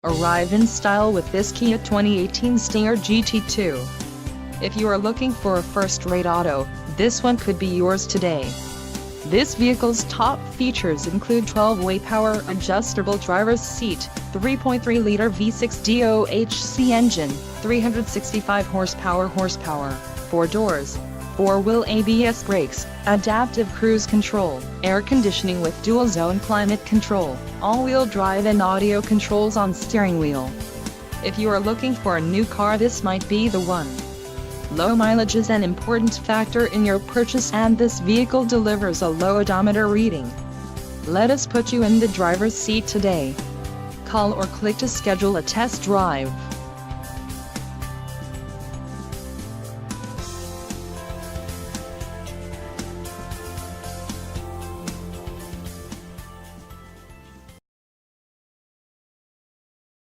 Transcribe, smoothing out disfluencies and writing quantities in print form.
Arrive in style with this Kia 2018 Stinger GT2. If you are looking for a first-rate auto, this one could be yours today. This vehicle's top features include 12-way power adjustable driver's seat, 3.3-liter V6 DOHC engine, 365 horsepower, 4 doors, 4-wheel ABS brakes, adaptive cruise control, air conditioning with dual-zone climate control, all-wheel drive and audio controls on steering wheel. If you are looking for a new car, this might be the one. Low mileage is an important factor in your purchase, and this vehicle delivers a low odometer reading. Let us put you in the driver's seat today. Call or click to schedule a test drive.